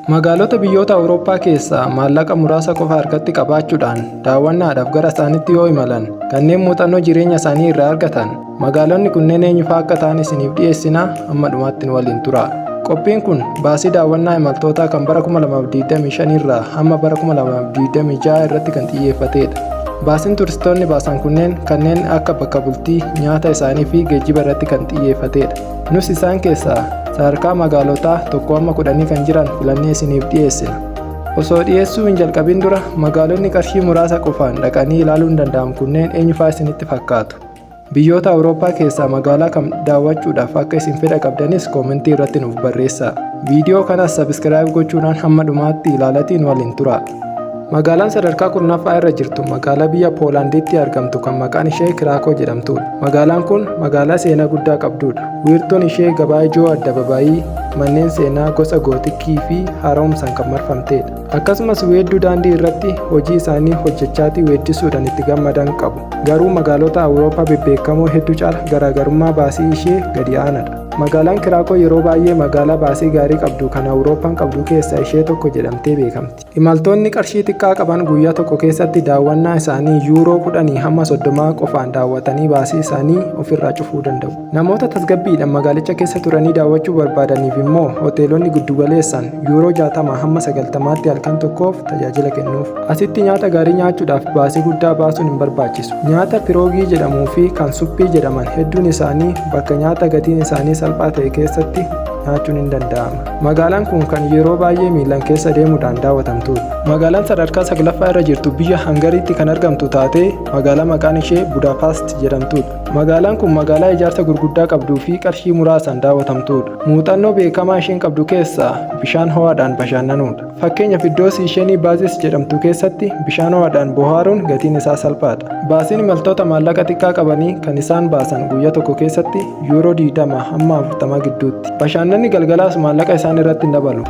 Magaalota biyyoota Awurooppaa keessaa maallaqa muraasa qofa harkatti qabaachuudhaan daawwannaadhaaf gara isaaniitti yoo imalan kanneen muuxannoo jireenya isaanii irraa argatan magaalonni kunneen eenyufaa akka ta'an isiniif dhiyeessinaa amma dhumaatti waliin turaa. Qophiin kun baasii daawwannaa imaltootaa kan bara 2025 irraa hamma bara 2026 irratti kan xiyyeeffatedha. Baasiin turistoonni baasan kunneen kanneen akka bakka bultii, nyaata isaanii fi geejjiba irratti kan xiyyeeffatedha. Nus isaan keessaa sadarkaa magaalotaa 1-10 kan jiran filannee isiniif dhiyeessina. Osoo dhiyeessuu hin jalqabin dura magaalonni qarshii muraasa qofaan dhaqanii ilaaluun danda'amu kunneen eenyufaa isinitti fakkaatu? Biyyoota Awurooppaa keessaa magaalaa kam daawwachuudhaaf akka isin fedha qabdanis koomentii irratti nuuf barreessaa. Viidiyoo kanas sabiskiraayib gochuudhaan hamma dhumaatti ilaalatiin waliin turaa. Magaalaan sadarkaa 10ffaa irra jirtu magaalaa biyya Poolaandiitti argamtu kan maqaan ishee Kiraakoo jedhamtudha. Magaalaan kun magaalaa seenaa guddaa qabdudha. Wiirtuun ishee gabaa ijoo addabaabaayii, manneen seenaa gosa gootikii fi haaromsaan kan marfamtedha. Akkasumas weedduu daandii irratti hojii isaanii hojjechaatii weeddisuudhaan itti gammadan qabu. Garuu magaalota Awurooppaa bebbeekamoo hedduu caala garaagarummaa baasii ishee gadi aanadha. Magaalaan Kiraakoo yeroo baay'ee magaalaa baasii gaarii qabdu kan Awurooppaan qabdu keessaa ishee tokko jedhamtee beekamti. Imaltoonni qarshii xiqqaa qaban guyyaa tokko keessatti daawwannaa isaanii yuuroo 10 hamma 30 qofaan daawwatanii baasii isaanii ofirraa cufuu danda'u. Namoota tasgabbiidhaan magaalicha keessa turanii daawwachuu barbaadaniif immoo hoteelonni giddugaleessaan yuuroo 60 hamma 90tti halkan tokkoof tajaajila kennuuf. Asitti nyaata gaarii nyaachuudhaaf baasii guddaa baasuun hin barbaachisu. Nyaata piroogii jedhamuu fi kan suppii jedhaman hedduun isaanii bakka nyaata gatiin isaanii salphaa ta'e keessatti nyaachuun hin danda'ama. Magaalaan kun kan yeroo baay'ee miilaan keessa deemuudhaan daawwatamtudha. Magaalaan sadarkaa 9ffaa irra jirtu biyya Hangariitti kan argamtu taatee magaalaa maqaan ishee Budaapest jedhamtudha. Magaalaan kun magaalaa ijaarsa gurguddaa qabduu fi qarshii muraasaan daawwatamtudha. Muuxannoo beekamaa isheen qabdu keessaa bishaan ho'aadhaan bashannanuudha. Fakkeenyaaf iddoo Siishenii Baazis jedhamtu keessatti bishaan ho'aadhaan bohaaruun gatiin isaa salphaadha. Baasiin imaltoota maallaqa xiqqaa qabanii kan isaan baasan guyyaa tokko keessatti yuuroo 20 hamma 40 gidduutti. Bashannanni galgalaas maallaqa isaan irratti hin dabalu.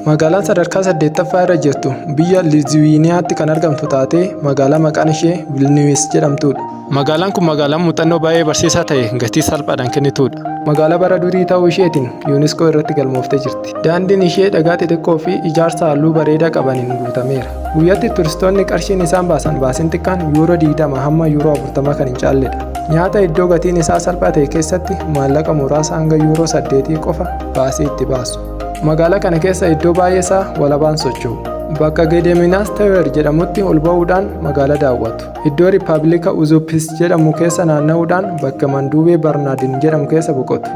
Magaalaan sadarkaa 8ffaa irra jirtu biyya Lizuwiiniyaatti kan argamtu taatee magaalaa maqaan ishee Vilnius jedhamtudha. Magaalaan kun magaalaa muuxannoo baay'ee barsiisaa ta'e gatii salphaadhaan kennitudha. Magaalaa bara durii ta'uu isheetiin yuuniskoo irratti galmooftee jirti. Daandiin ishee dhagaa xixiqqoo fi ijaarsa halluu bareedaa qabaniin guutameera. Guyyaatti turistoonni qarshiin isaan baasan baasiin xiqqaan yuuroo 20 hamma yuuroo 40 kan hin caalledha. Nyaata iddoo gatiin isaa salphaa ta'e keessatti maallaqa muraasa hanga yuuroo 8 qofa baasii itti baasu. Magaalaa kana keessa iddoo baay'eesaa walabaan socho'u. Bakka Gedeminaas Tawer jedhamutti ol ba'uudhaan magaalaa daawwatu. Iddoo Riippaabilika Uzupis jedhamu keessa naanna'uudhaan bakka Manduubee Barnaadin jedhamu keessa boqotu.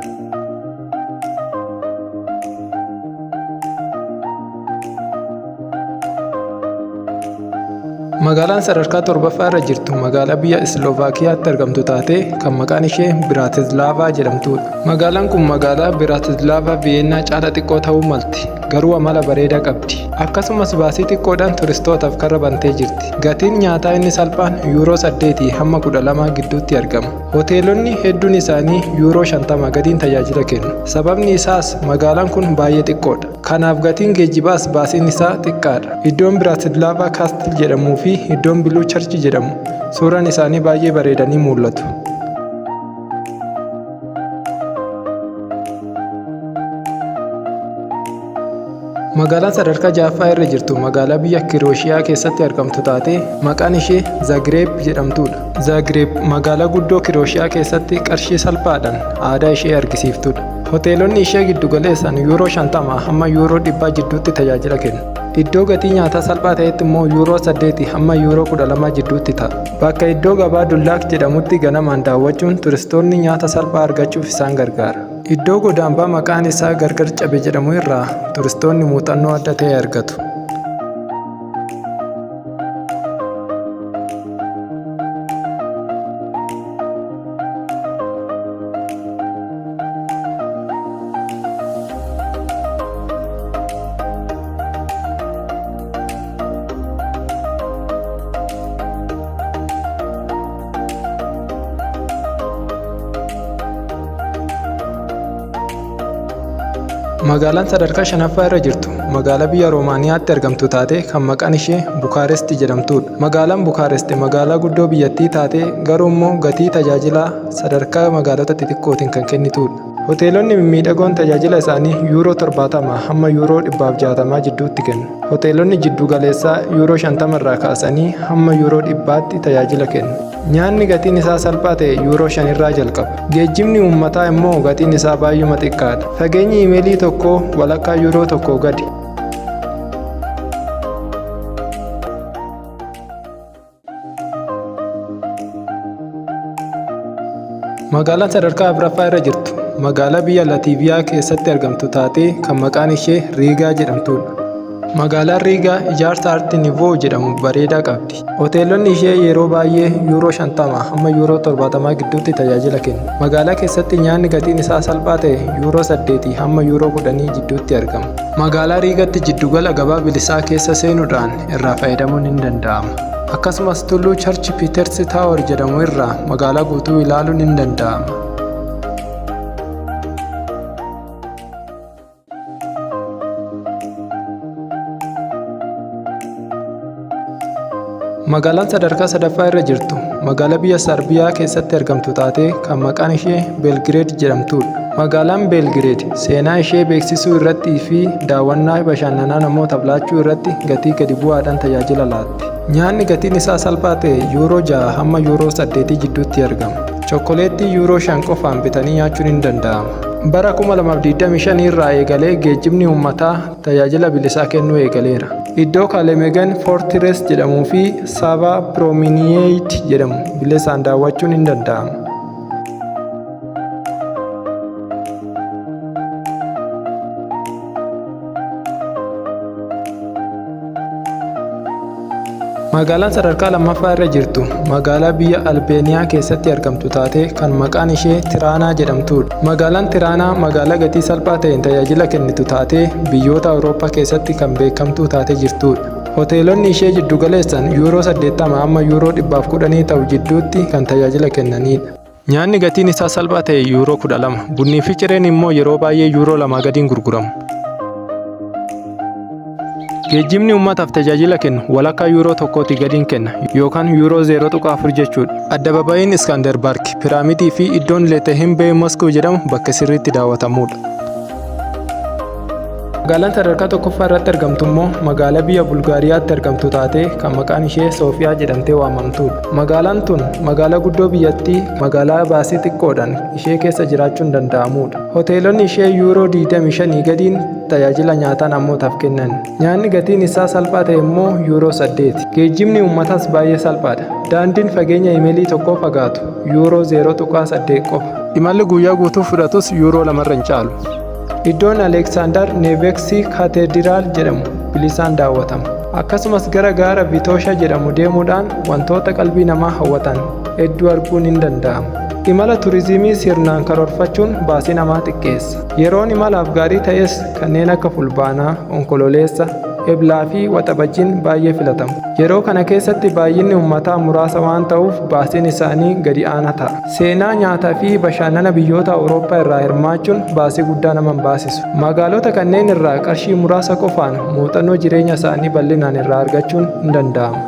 Magaalaan sadarkaa 7ffaa irra jirtu magaalaa biyya Isloovakiyaatti argamtu taatee kan maqaan ishee Biraatislaavaa jedhamtudha. Magaalaan kun magaalaa Biraatislaavaa Viyennaa caala xiqqoo ta'uu malti. Garuu amala bareedaa qabdi. Akkasumas baasii xiqqoodhaan turistootaaf karra bantee jirti. Gatiin nyaataa inni salphaan yuuroo 8 hamma 12 gidduutti argama. Hoteelonni hedduun isaanii yuuroo 50 gadiin tajaajila kennu. Sababni isaas magaalaan kun baay'ee xiqqoodha. Kanaaf gatiin geejjibaas baasiin isaa xiqqaadha. Iddoon Biraatislaavaa Kaastil jedhamuu fi iddoon Biluu Charchi jedhamu suuraan isaanii baay'ee bareedanii mul'atu. Magaalaan sadarkaa 6ffaa irra jirtu magaalaa biyya Kirooshiyaa keessatti argamtu taatee maqaan ishee Zagreeb jedhamtudha. Zagreeb magaalaa guddoo Kirooshiyaa keessatti qarshii salphaadhaan aadaa ishee argisiiftudha. Hoteelonni ishee giddugaleessan yuuroo 50 hamma yuuroo 100 jidduutti tajaajila kennu. Iddoo gatii nyaataa salphaa ta'etti immoo yuuroo 8 hamma yuuroo 12 jidduutti ta'a. Bakka iddoo gabaa Dullaak jedhamutti ganamaan daawwachuun turistoonni nyaata salphaa argachuuf isaan gargaara. Iddoo godaambaa maqaan isaa Gargar Cabe jedhamu irraa turistoonni muuxannoo adda ta'e argatu. Magaalaan sadarkaa shanaffaa irra jirtu magaalaa biyya Roomaaniyaatti argamtu taate kan maqaan ishee Bukaarest jedhamtudha. Magaalaan Bukaarest magaalaa guddoo biyyattii taate garuu immoo gatii tajaajilaa sadarkaa magaalota xixiqqootiin kan kennitudha. Hoteelonni mimmiidhagoon tajaajila isaanii yuuroo 70 hamma yuuroo 160 jidduutti kennu. Hoteelonni jiddu galeessaa yuuroo 50 irraa kaasanii hamma yuuroo 100tti tajaajila kennu. Nyaanni gatiin isaa salphaa ta'e yuuroo 5 irraa jalqaba. Geejjibni uummataa immoo gatiin isaa baay'uma xiqqaadha. Fageenyi imeelii tokkoo walakkaa yuuroo 1 gadi. Magaalaan sadarkaa afuraffaa irra jirtu magaalaa biyya Laatiiviyaa keessatti argamtu taatee kan maqaan ishee Riigaa jedhamtudha. Magaalaan Riigaa ijaarsa Aarti Nivoo jedhamu bareedaa qabdi. Hoteelonni ishee yeroo baay'ee yuuroo 50 hamma yuuroo 70 gidduutti tajaajila kennu. Magaalaa keessatti nyaanni gatiin isaa salphaa ta'e yuuroo 8 hamma yuuroo 10 jidduutti argama. Magaalaa Riigatti jiddugala gabaa bilisaa keessa seenuudhaan irraa fayyadamuun ni danda'ama. Akkasumas tulluu Charchi Piitersi Taawor jedhamu irraa magaalaa guutuu ilaaluun ni danda'ama. Magaalaan sadarkaa sadaffaa irra jirtu magaalaa biyya Sarbiyaa keessatti argamtu taatee kan maqaan ishee Beelgireed jedhamtudha. Magaalaan Beelgireed seenaa ishee beeksisuu irrattii fi daawwannaa bashannanaa namootaaf laachuu irratti gatii gadi bu'aadhaan tajaajila laatti. Nyaanni gatiin isaa salphaa ta'e yuuroo 6 hamma yuuroo 8 jidduutti argama. Chokkoleettii yuuroo 5 qofaan bitanii nyaachuun ni danda'ama. Bara 2025 irraa eegalee geejjibni uummataa tajaajila bilisaa kennuu eegaleera. Iddoo Kaalemegan Fortress jedhamuu fi Saba Promenade jedhamu bilisaan daawwachuun ni danda'ama. Magaalaan sadarkaa lammaffaa irra jirtu magaalaa biyya Albeeniyaa keessatti argamtu taatee kan maqaan ishee Tiraanaa jedhamtudha. Magaalaan Tiraanaa magaalaa gatii salphaa ta'een tajaajila kennitu taatee biyyoota Awurooppaa keessatti kan beekamtuu taatee jirtudha. Hoteelonni ishee jiddu galeessan yuuroo 80 hamma yuuroo 110 ta'u jidduutti kan tajaajila kennanidha. Nyaanni gatiin isaa salphaa ta'e yuuroo 12, bunnii fi cireen immoo yeroo baay'ee yuuroo 2 gadiin gurguramu. Geejjibni uummataaf tajaajila kennu walakkaa yuuroo 1 gadiin kenna yookaan yuuroo 0.4 jechuudha. Addabaabayiin Iskandarbarg, Piraamidii fi iddoon Leetehimbe Moskoo jedhamu bakka sirriitti daawwatamudha. Magaalaan sadarkaa tokkoffaa irratti argamtu immoo magaalaa biyya Bulgaariyaatti argamtu taatee kan maqaan ishee Soofiyaa jedhamtee waamamtudha. Magaalaan tun magaalaa guddoo biyyattii magaalaa baasii xiqqoodhaan ishee keessa jiraachuun danda'amudha. Hoteelonni ishee yuuroo 25 gadiin tajaajila nyaataa namootaaf kennan. Nyaanni gatiin isaa salphaa ta'e immoo yuuroo 8. Geejjibni uummataas baay'ee salphaadha. Daandiin fageenya imeelii tokkoo fagaatu yuuroo 0.8 qofa. Imalli guyyaa guutuu fudhatus yuuroo 2 irra hin caalu. Iddoon Aleksaandar Neeveksii Kaateediraal jedhamu bilisaan daawwatama. Akkasumas gara gaara Vitoosha jedhamu deemuudhaan wantoota qalbii namaa hawwatan hedduu arguun ni danda'ama. Imala turizimii sirnaan karoorfachuun baasii namaa xiqqeessa. Yeroon imalaaf gaarii ta'es kanneen akka fulbaanaa, onkololeessa, eblaa fi waxabajjiin baay'ee filatamu. Yeroo kana keessatti baay'inni uummataa muraasa waan ta'uuf baasiin isaanii gadi aanaa ta'a. Seenaa nyaataa fi bashannana biyyoota Awurooppaa irraa hirmaachuun baasii guddaa nama hin baasisu. Magaalota kanneen irraa qarshii muraasa qofaan muuxannoo jireenya isaanii bal'inaan irraa argachuun ni danda'ama.